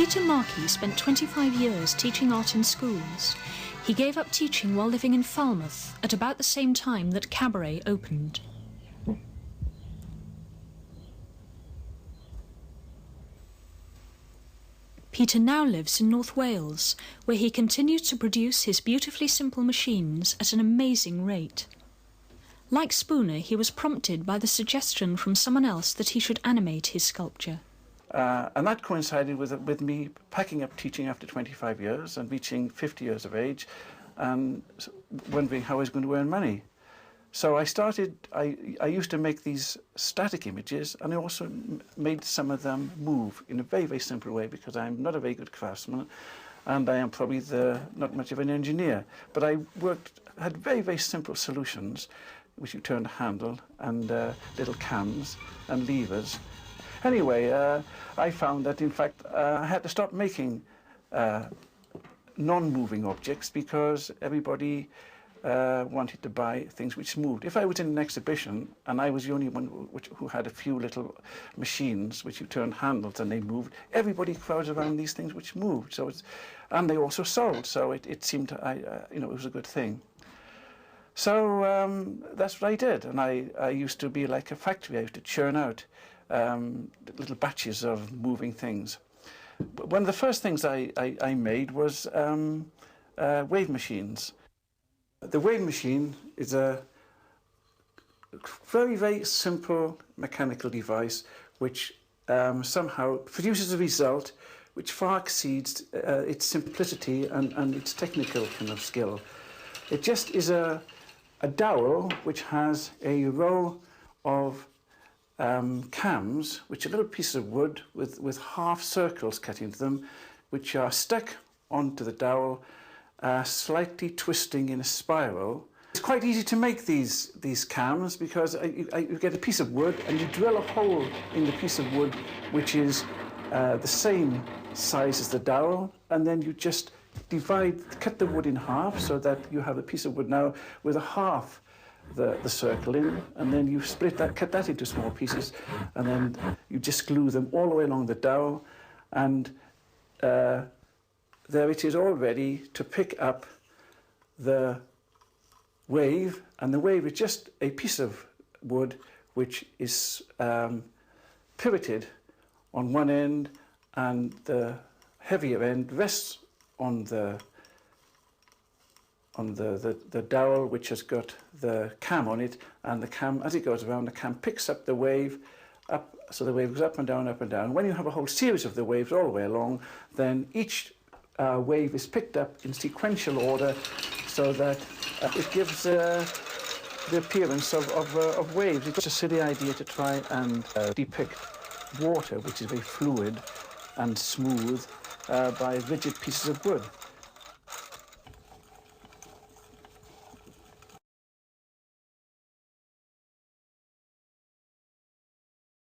Peter Markey spent 25 years teaching art in schools. He gave up teaching while living in Falmouth at about the same time that Cabaret opened. Peter now lives in North Wales, where he continues to produce his beautifully simple machines at an amazing rate. Like Spooner, he was prompted by the suggestion from someone else that he should animate his sculpture. And that coincided with me packing up teaching after 25 years and reaching 50 years of age and wondering how I was going to earn money. So I used to make these static images, and I also made some of them move in a very, very simple way, because I'm not a very good craftsman and I am probably not much of an engineer. But I had very, very simple solutions, which you turn a handle and little cams and levers. Anyway, I found that, in fact, I had to stop making non-moving objects because everybody wanted to buy things which moved. If I was in an exhibition and I was the only one who had a few little machines which you turn handles and they moved, everybody crowds around these things which moved. And they also sold, so it seemed it was a good thing. So that's what I did, and I used to be like a factory. I used to churn out little batches of moving things. One of the first things I made was wave machines. The wave machine is a very, very simple mechanical device which somehow produces a result which far exceeds its simplicity and its technical kind of skill. It just is a dowel which has a row of cams, which are little pieces of wood with half circles cut into them, which are stuck onto the dowel, slightly twisting in a spiral. It's quite easy to make these cams because you get a piece of wood and you drill a hole in the piece of wood which is the same size as the dowel, and then you just cut the wood in half so that you have a piece of wood now with a half the circle in, and then you cut that into small pieces, and then you just glue them all the way along the dowel, and there it is all ready to pick up the wave. And the wave is just a piece of wood which is pivoted on one end, and the heavier end rests on the dowel, which has got the cam on it, and the cam, as it goes around, the cam picks up the wave up, so the wave goes up and down, up and down. When you have a whole series of the waves all the way along, then each wave is picked up in sequential order, so that it gives the appearance of waves. It's just a silly idea to try and depict water, which is very fluid and smooth, by rigid pieces of wood.